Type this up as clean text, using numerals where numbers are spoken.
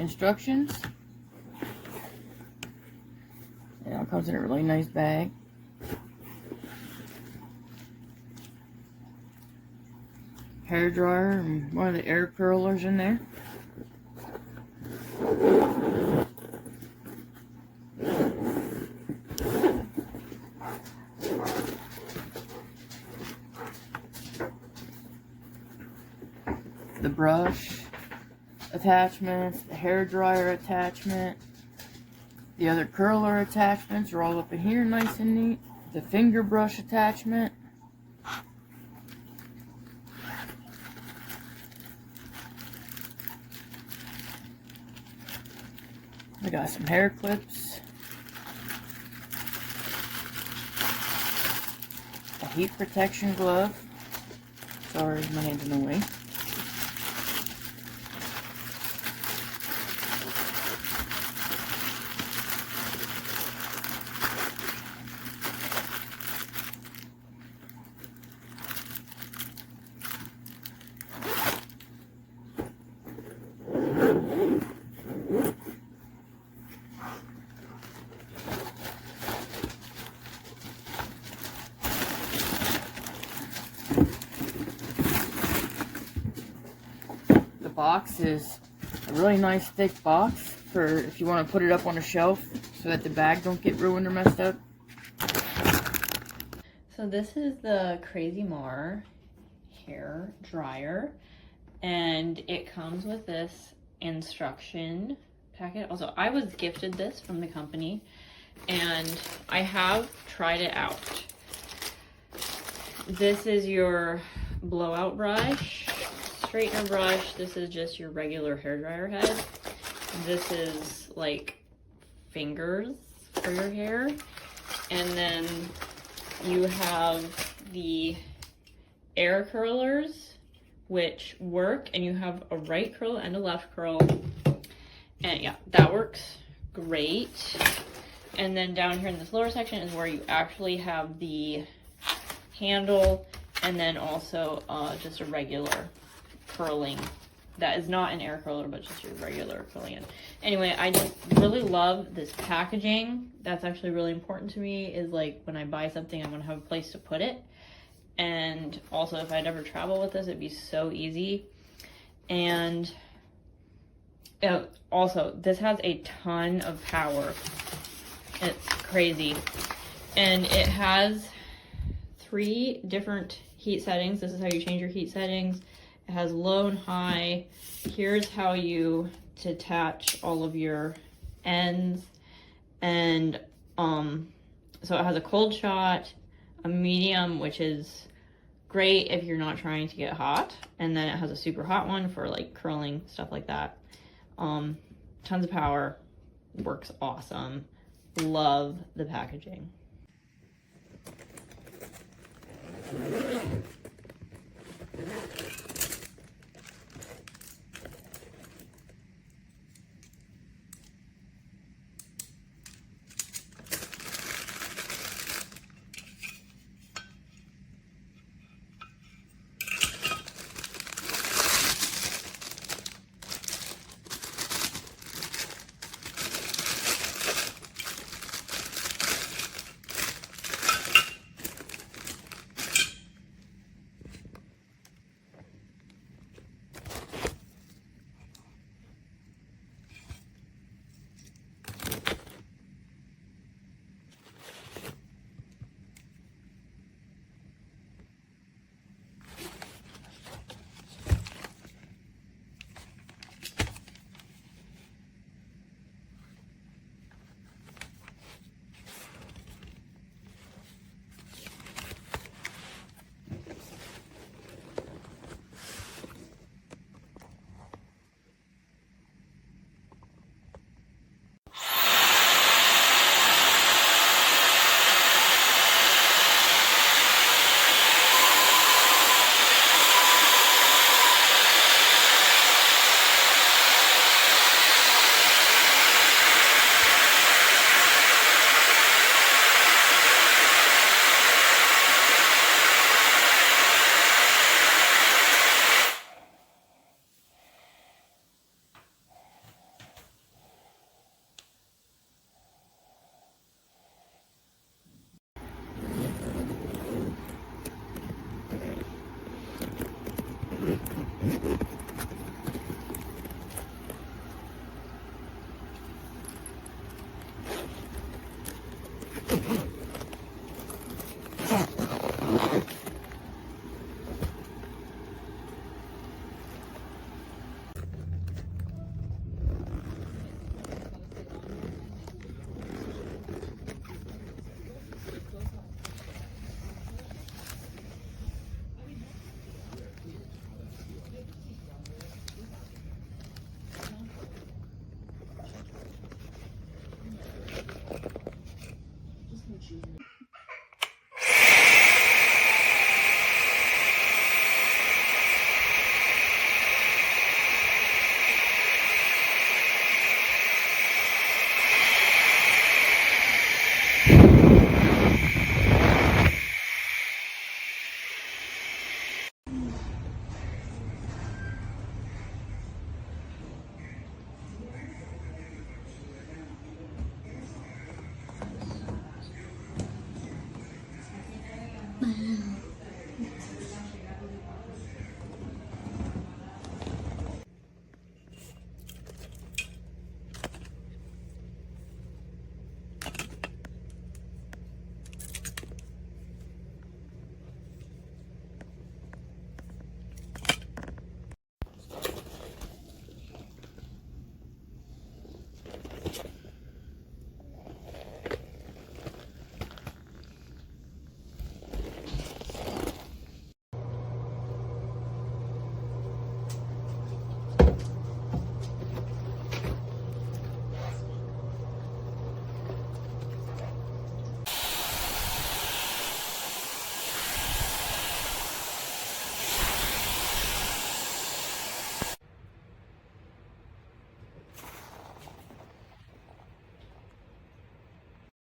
instructions. Yeah, it comes in a really nice bag. Hair dryer and one of the air curlers in there. The brush attachments, the hair dryer attachment, the other curler attachments are all up in here nice and neat. The finger brush attachment. I got some hair clips. A heat protection glove. Sorry, my hand's in the way. Box is a really nice thick box for if you want to put it up on a shelf so that the bag don't get ruined or messed up. So this is the CrazyMar hair dryer, and it comes with this instruction packet. Also, I was gifted this from the company and I have tried it out. This is your blowout brush, straightener brush. This is just your regular hairdryer head. This is like fingers for your hair. And then you have the air curlers, which work, and you have a right curl and a left curl. And yeah, that works great. And then down here in this lower section is where you actually have the handle, and then also just a regular curling that is not an air curler, but just your regular curling in. Anyway, I just really love this packaging. That's actually really important to me, is like when I buy something, I want to have a place to put it. And also, if I'd ever travel with this, it'd be so easy. And also, this has a ton of power. It's crazy. And it has 3 different heat settings. This is how you change your heat settings. It has low and high. Here's how you detach all of your ends. And so it has a cold shot, a medium, which is great if you're not trying to get hot, and then it has a super hot one for like curling, stuff like that. Tons of power, works awesome. Love the packaging.